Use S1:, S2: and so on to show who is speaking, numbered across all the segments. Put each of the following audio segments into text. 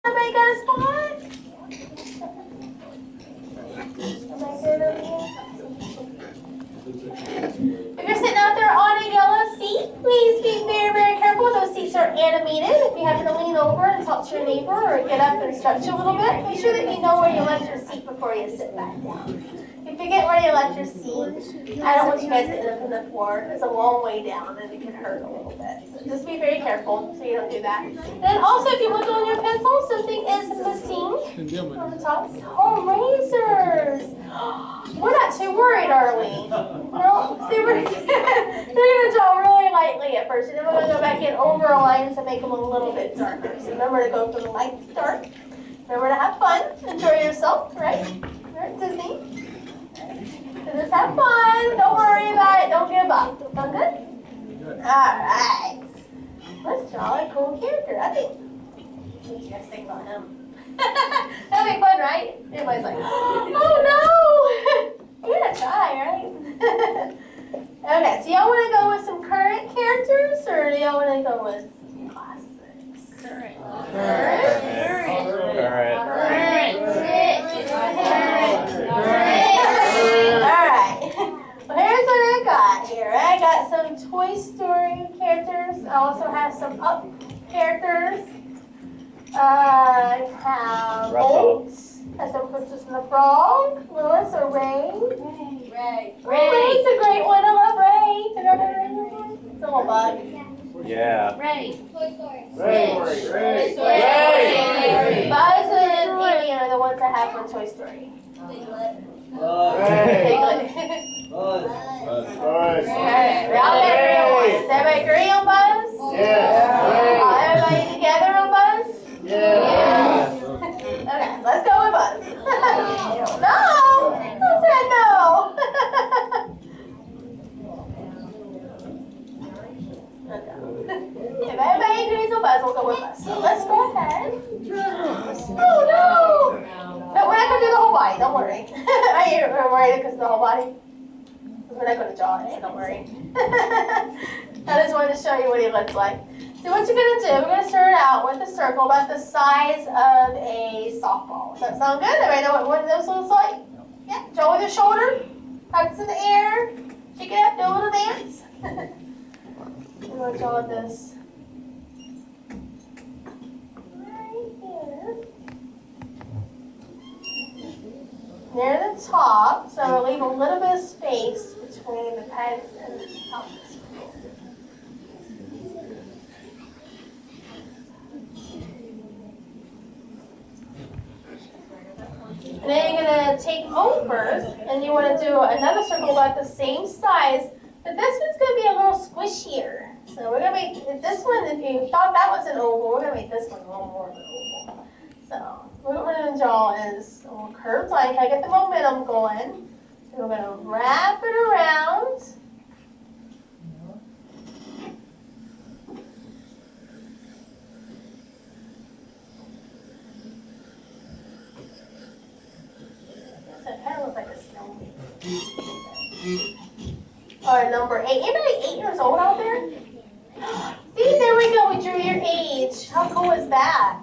S1: Everybody got a spot? If you're sitting out there on a yellow seat, please be very, very careful. Those seats are animated. If you happen to lean over and talk to your neighbor or get up and stretch a little bit, make sure that you know where you left your seat before you sit back down. If you forget where you left your seat, I don't want you guys to end up on the floor. It's a long way down and it can hurt a little bit. So just be very careful so you don't do that. And then also, if you look on your pencil, something is missing on the top. Oh, razors! We're not too worried, are we? No, see, they're going to draw really lightly at first, and then we're going to go back in over a line to make them a little bit darker. So remember to go from light to dark. Remember to have fun. Enjoy yourself, right? You're at Disney. So just have fun. Don't worry about it. Don't give up. Sound good? All right. Let's draw a cool character. I think. What do you guys think about him? That'll be fun, right? Everybody's like, oh no! You're gonna try, right? Okay, so y'all want to go with some current characters, or do y'all want to go with classics? Current. Alright. Well, here's what I got here. I got some Toy Story characters. I also have some Up characters. I have Bolt. I have some Princess and the Frog. Lewis or Ray? Ray. Ray's a great one. I love Ray. You know that Ray? It's a little bug.
S2: Yeah.
S3: Ray.
S1: Toy Story. Ray. Buzz and Amy are the ones I have from Toy Story. Piglet.
S2: Buzz.
S1: Does everybody agree on Buzz?
S2: Yeah.
S1: Everybody together on Buzz?
S2: Yeah.
S1: Okay, let's go with Buzz. No! Who said no? If everybody agrees on Buzz, we'll go with Buzz. So let's go ahead. Oh no! No, we're not going to do the whole body, don't worry. Are you worried because of the whole body? We're not going to draw it, so don't worry. I just wanted to show you what he looks like. So what you're going to do, we're going to start out with a circle about the size of a softball. Does that sound good? Everybody know what one of those looks like? Yeah, draw with your shoulder, hugs in the air, shake it up, do a little dance. I'm going to draw this right here. Near the top, so I'll leave a little bit of space between the pegs and the top. And then you're going to take over, and you want to do another circle about the same size, but this one's going to be a little squishier. So we're going to make this one, if you thought that was an oval, we're going to make this one a little more of an oval. So what we're going to draw is a little curved line. I get the momentum going. And we're going to wrap it around. So it kind of looks like a snowman. Or number 8. Anybody 8 years old out there? See, there we go. We drew your age. How cool is that?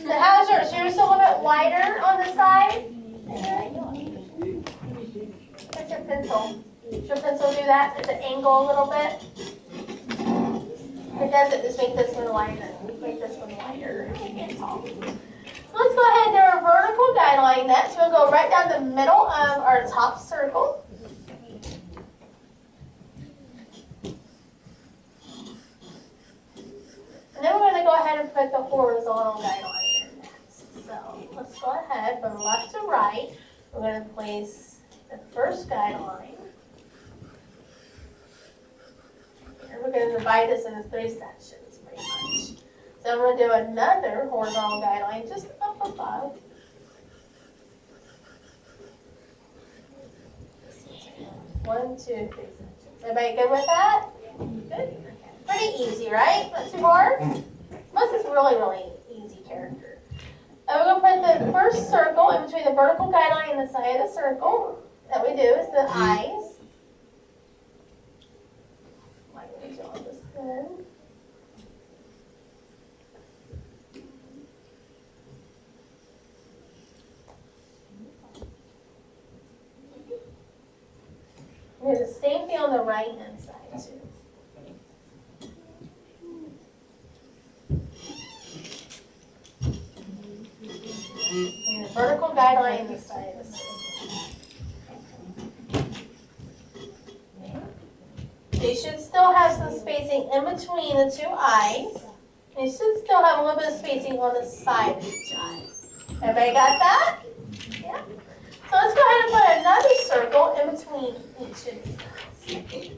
S1: So how's yours? Yours a little bit wider on the side? What's your pencil? Does your pencil do that? Does it angle a little bit? If it doesn't, just make this one wider. Make this one wider. So let's go ahead and do our vertical guideline then. So we'll go right down the middle of our top circle. And then we're going to go ahead and put the horizontal guideline in next. So let's go ahead from left to right. We're going to place the first guideline. And we're going to divide this into 3 sections pretty much. So I'm going to do another horizontal guideline just up above. 1, 2, 3 sections. Everybody good with that? Good? Pretty easy, right? Not too hard? Most is really, really easy character. And we're going to put the first circle in between the vertical guideline and the side of the circle. That we do is the eyes. Like we draw this good. do the same thing on the right hand side too. And the vertical guideline this side of the circle. So you should still have some spacing in between the two eyes. And you should still have a little bit of spacing on the side of each eye. Everybody got that? Yeah? So let's go ahead and put another circle in between each of these eyes.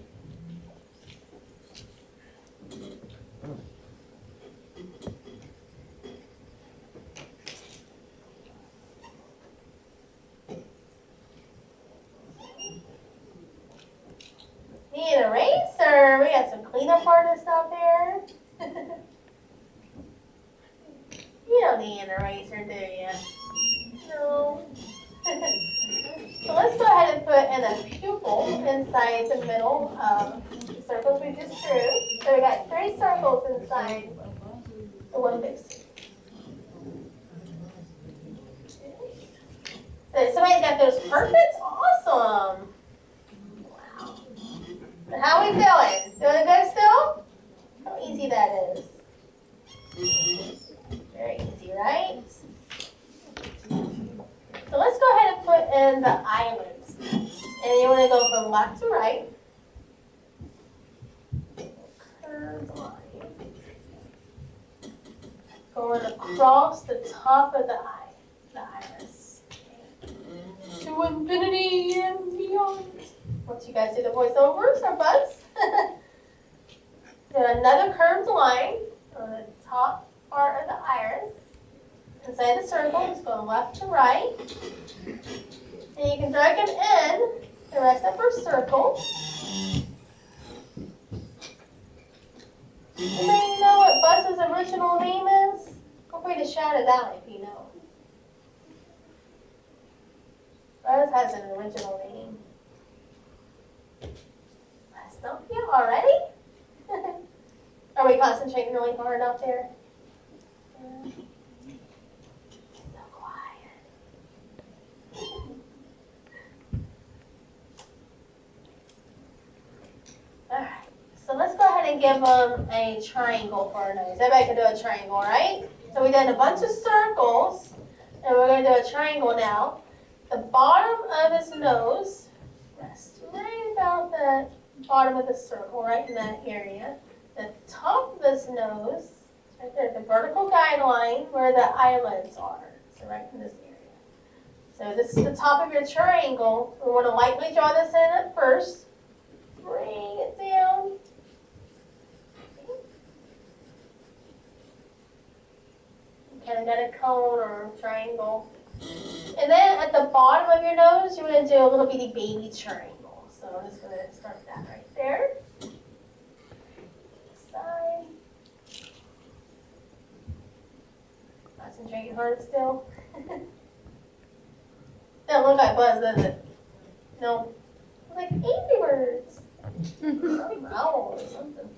S1: Need an eraser. We got some cleanup artists out there. You don't need an eraser, do you? No. So let's go ahead and put in a pupil inside the middle of the circles we just drew. So we got 3 circles inside the one big circle. So somebody's got those perfects? Awesome. Wow. How are we feeling? Feeling good still? How easy that is. Very easy, right? So let's go ahead and put in the eyelids. And you want to go from left to right. Curved line. Going across the top of the eye, the iris. Okay. To infinity and beyond. Once you guys do the voiceovers or Buzz. Then another curved line on the top part of the iris. Inside the circle, just going left to right. And you can drag it in the rest of our circle. Anybody know what Buzz's original name is? Feel free to shout it out if you know. Buzz has an original name. Let's know you already? Are we concentrating really hard out there? Yeah. Alright, so let's go ahead and give them a triangle for our nose. Everybody can do a triangle, right? So we did a bunch of circles, and we're going to do a triangle now. The bottom of his nose rests right about the bottom of the circle, right in that area. The top of his nose, right there, the vertical guideline where the eyelids are. So right in this area. So this is the top of your triangle. We want to lightly draw this in at first. Bring it down. You kind of got a cone or triangle. And then at the bottom of your nose, you're going to do a little bitty baby triangle. So I'm just going to start that right there. Side. Concentrating hard still. Doesn't look like Buzz, does it? No. It's like Angry Birds. Some owl or something.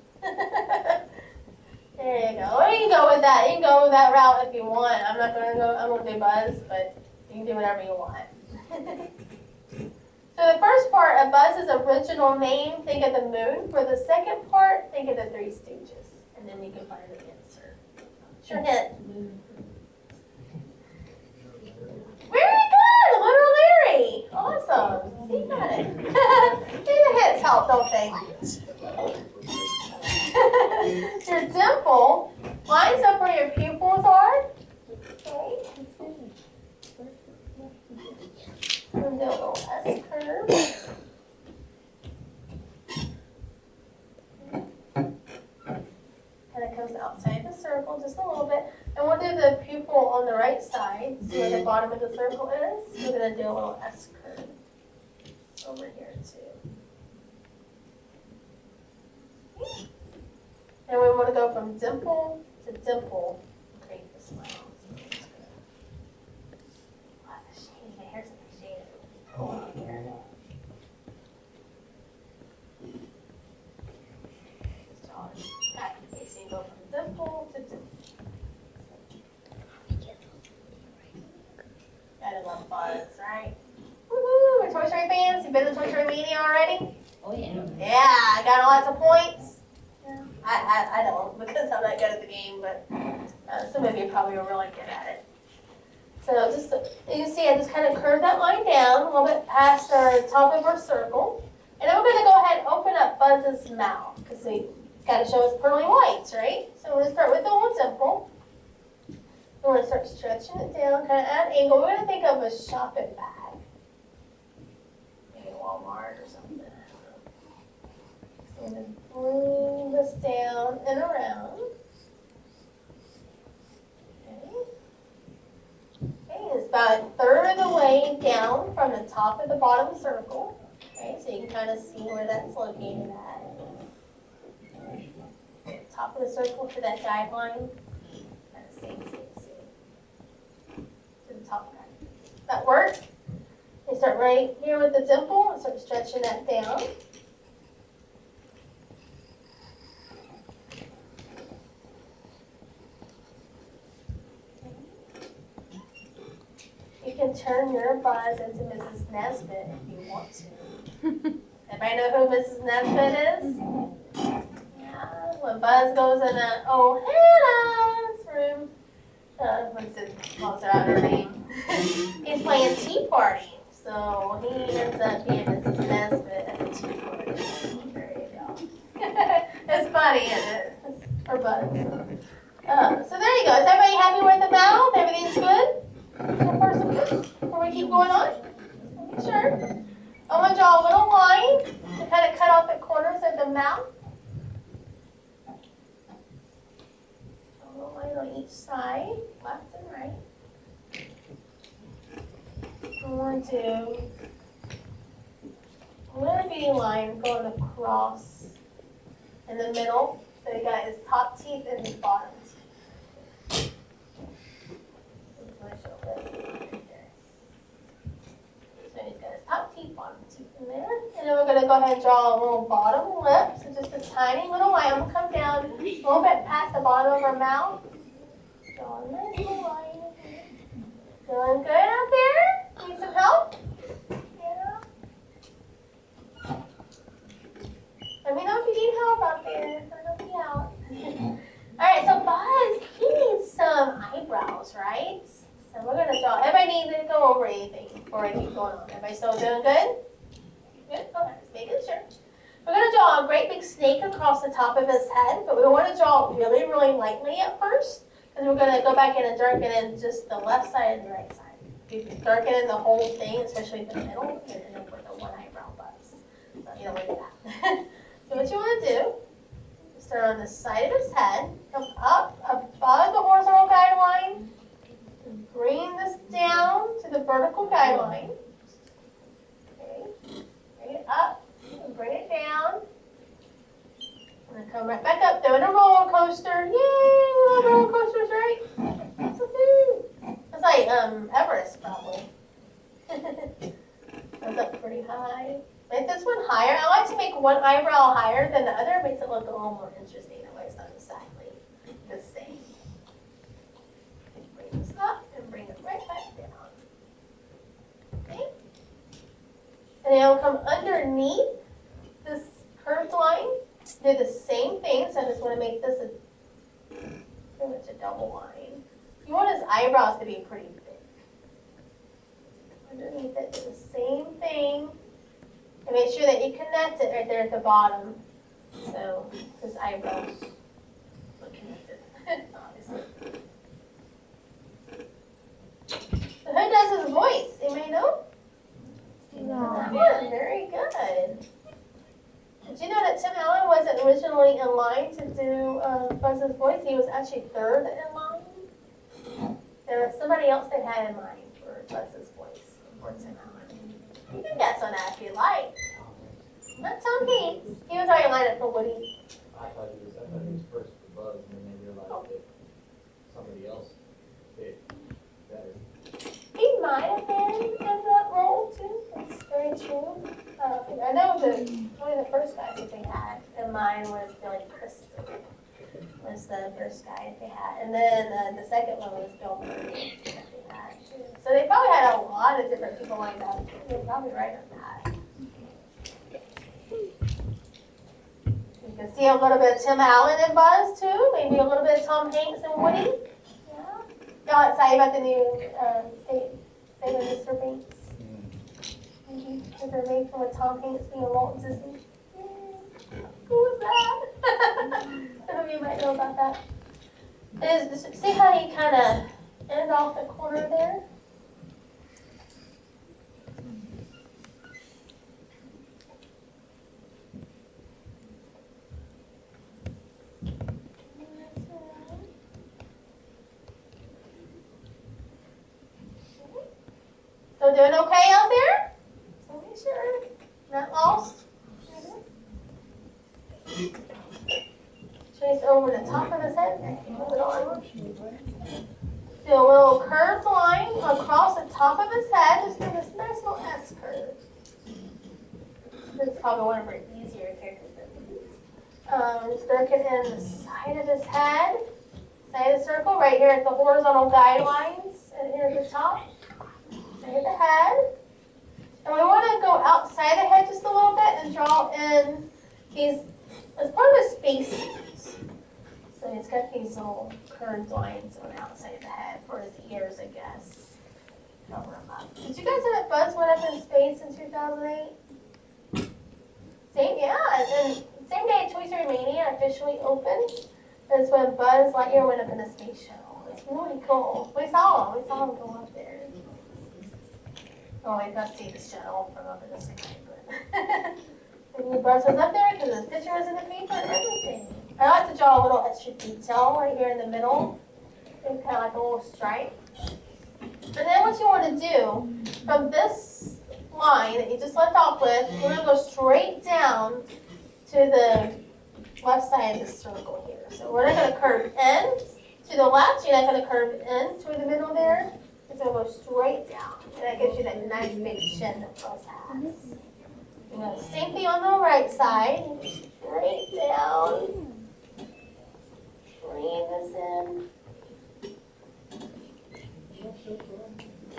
S1: There you go. Or you can go with that. You can go that route if you want. I'm not gonna go. I'm gonna do Buzz, but you can do whatever you want. So the first part of Buzz's original name, think of the moon. For the second part, think of the 3 Stooges, and then you can find the answer. Sure hit. Very good, Little Larry. Awesome. See, you got it. See, the hits help, don't they? Your dimple lines up where your pupils are. Okay. And do a little S curve. Kind of comes outside the circle just a little bit. And we'll do the pupil on the right side. See where the bottom of the circle is? We're going to do a little S curve over here too. Okay. And we want to go from dimple to dimple. Create the smile. Wow, the shading. The hair's like shaded. Oh, here. Okay, so you go from dimple to dimple. Gotta love Buzz, right? Woohoo! We're Toy Story fans. You've been to Toy Story Mania already?
S3: Oh, yeah.
S1: Yeah, got lots of points. Yeah. I don't because I'm not good at the game, but some of you probably are really good at it. So just you can see I just kind of curve that line down a little bit past our top of our circle. And then we're going to go ahead and open up Buzz's mouth because we got to show us pearly whites, right? So we're going to start with the old dimple. We're going to start stretching it down, kind of at an angle. We're going to think of a shopping bag. Maybe Walmart or something. And then bring this down and around. Okay, it's about a third of the way down from the top of the bottom circle. Okay, so you can kind of see where that's located at. Top of the circle to that guideline. Kind of see. To the top right. That work? You start right here with the dimple and start stretching that down. You can turn your Buzz into Mrs. Nesbit if you want to. Everybody know who Mrs. Nesbit is? Yeah, when Buzz goes in Hannah's room, once it calls her out her name, he's playing tea party. So he ends up being Mrs. Nesbit at the tea party. There you go. It's funny, isn't it? Or Buzz. So there you go. Is everybody happy with the mouth? Everything's good? Before we keep going on? Make sure. I want to draw a little line to kind of cut off the corners of the mouth. A little line on each side, left and right. I want to do a little bitty line going across in the middle. So you got his top teeth and his bottom teeth. So he's got his top teeth, bottom teeth in there. And then we're going to go ahead and draw a little bottom lip. So just a tiny little line. I'm going to come down a little bit past the bottom of our mouth. Draw a nice little line. Doing good out there? Need some help? Yeah. Let me know if you need help out there. I'll help you out. Alright, so Buzz, he needs some eyebrows, right? So we're going to draw. Everybody needs to go over anything before I keep going on. Everybody still doing good? Good? Okay, just making sure. We're going to draw a great big snake across the top of his head, but we want to draw it really, really lightly at first, because we're going to go back in and darken in just the left side and the right side. You can darken in the whole thing, especially the middle, and then put the one eyebrow Buzz. So you don't want to do that. So what you want to do, start on the side of his head, come up above the horizontal guideline, and bring this down to the vertical guideline. Okay, bring it up and bring it down. I'm going to come right back up, doing a roller coaster. Yay, little roller coasters, right? It's like Everest, probably. Goes up pretty high. Make this one higher. I like to make one eyebrow higher than the other. It makes it look a little more interesting. That way it's not exactly the same. Bring this up and bring it right back down. Okay? And then I'll come underneath this curved line. Do the same thing. So I just want to make this pretty much a double line. You want his eyebrows to be pretty big. Underneath it, do the same thing. And make sure that you connect it right there at the bottom. So his eyebrows look connected, obviously. So who does his voice? Anybody know? No. Yeah, very good. Did you know that Tim Allen wasn't originally in line to do Buzz's voice? He was actually third in line. There was somebody else they had in mind for Buzz's voice before Tim Allen. You can guess on that if you like. Not Tom Hanks. He was already lined up for Woody.
S4: I thought he was first for Buzz, and then they realized that somebody else fit better.
S1: He might have been in that role too. That's very true. I know one of the first guys that they had in mind was Billy Crystal. Was the first guy that they had, and then the second one was Bill Murray that they had too. So they probably had a lot of different people lined up. You're probably right on that. You can see a little bit of Tim Allen and Buzz too. Maybe a little bit of Tom Hanks and Woody. Yeah. Y'all excited about the new Save Mr. Banks? Is there made from with Tom Hanks being Walt Disney? Who was that? Some of you might know about that. See how you kind of end off the corner there? So doing okay out there? So make sure not lost. Trace over the top of his head. Move it on. Do a little curved line across the top of his head. Just do this nice little S curve. This is probably one of our easier characters. Just work it in the side of his head. Side of the circle, right here at the horizontal guidelines. And here at the top. Side of the head. And we want to go outside the head just a little bit and draw in these, as part of a space suit. So he's got these little curved lines on the outside of the head for his ears, I guess. Cover them up. Did you guys know that Buzz went up in space in 2008? And same day Toy Story Mania officially opened. That's when Buzz Lightyear went up in the space shuttle. It's really cool. We saw him go up there. Oh, I got to see the shuttle from up in the sky, but and Buzz was up there because his picture was in the paper and everything. I like to draw a little extra detail right here in the middle, and kind of like a little stripe. And then what you want to do, from this line that you just left off with, we're going to go straight down to the left side of the circle here. So we're not going to curve in to the left, you're not going to curve in toward the middle there. It's going to go straight down. And that gives you that nice big chin that Buzz has. Same thing on the right side. Straight down. Bring this in.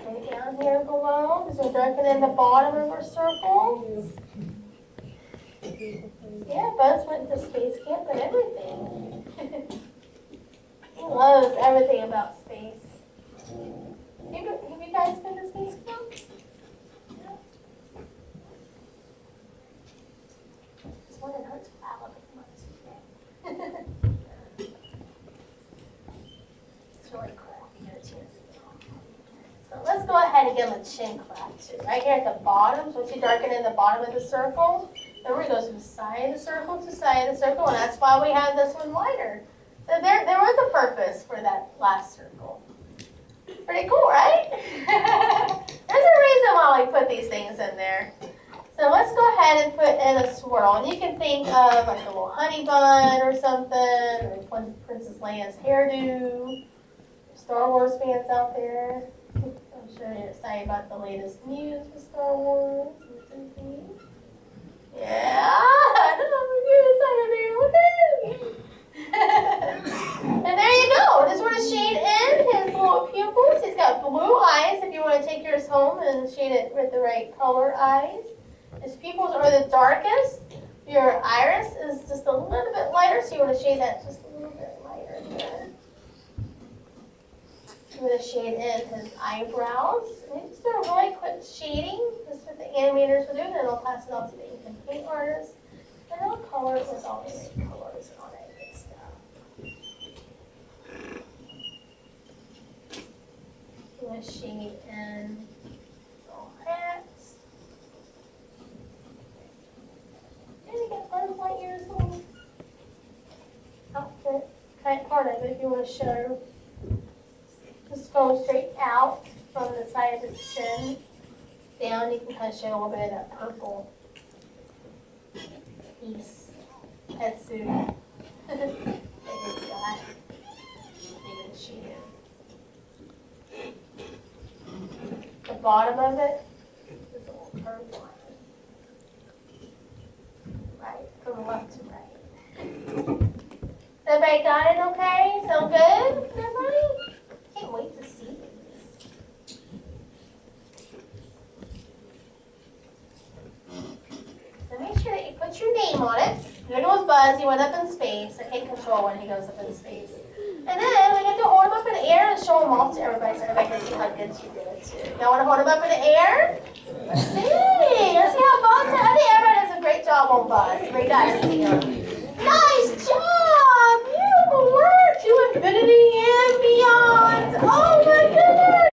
S1: Right down here below. So darken in the bottom of our circle. Yeah, Buzz went to space camp and everything. He loves everything about space. Have you guys been to space camp? Yeah. It's one in Huntsville, Alabama. It's really cool. You get a chance. So let's go ahead and give him a chin clap too. Right here at the bottom, so once you darken in the bottom of the circle, then we go from side of the circle to side of the circle, and that's why we have this one wider. So there was a purpose for that last circle. Pretty cool, right? There's a reason why we put these things in there. So let's go ahead and put in a swirl. And you can think of like a little honey bun or something, or Princess Leia's hairdo. Star Wars fans out there, I'm sure you're excited about the latest news with Star Wars. Yeah, I know, you're excited there. Woohoo! And there you go. Just want to shade in his little pupils. He's got blue eyes if you want to take yours home and shade it with the right color eyes. His pupils are the darkest. Your iris is just a little bit lighter, so you want to shade that just a little bit lighter there. I'm going to shade in his eyebrows. And just do a really quick shading. This is what the animators will do, and then I'll pass it off to the ink and paint artist. And I'll color it with all the right colors and all that good stuff. I'm going to shade in little hats. And you got Buzz Lightyear's little outfit. Kind of part of it if you want to show. Just go straight out from the side of his chin down. You can kind of show a little bit of that purple piece, head suit that he's got. You can shoot it. The bottom of it is a little curved line. Right, from left to right. Everybody got it okay? Sound good? Everybody? Can't wait to see these. So make sure that you put your name on it. There goes Buzz. He went up in space. I can't control when he goes up in space. And then we get to hold him up in the air and show him off to everybody so everybody can see how good she did it too. Y'all want to hold him up in the air? Let's see. Let's see how Buzz did. I think everybody does a great job on Buzz. Very nice to see him. Nice job! Beautiful work to infinity and beyond. Oh!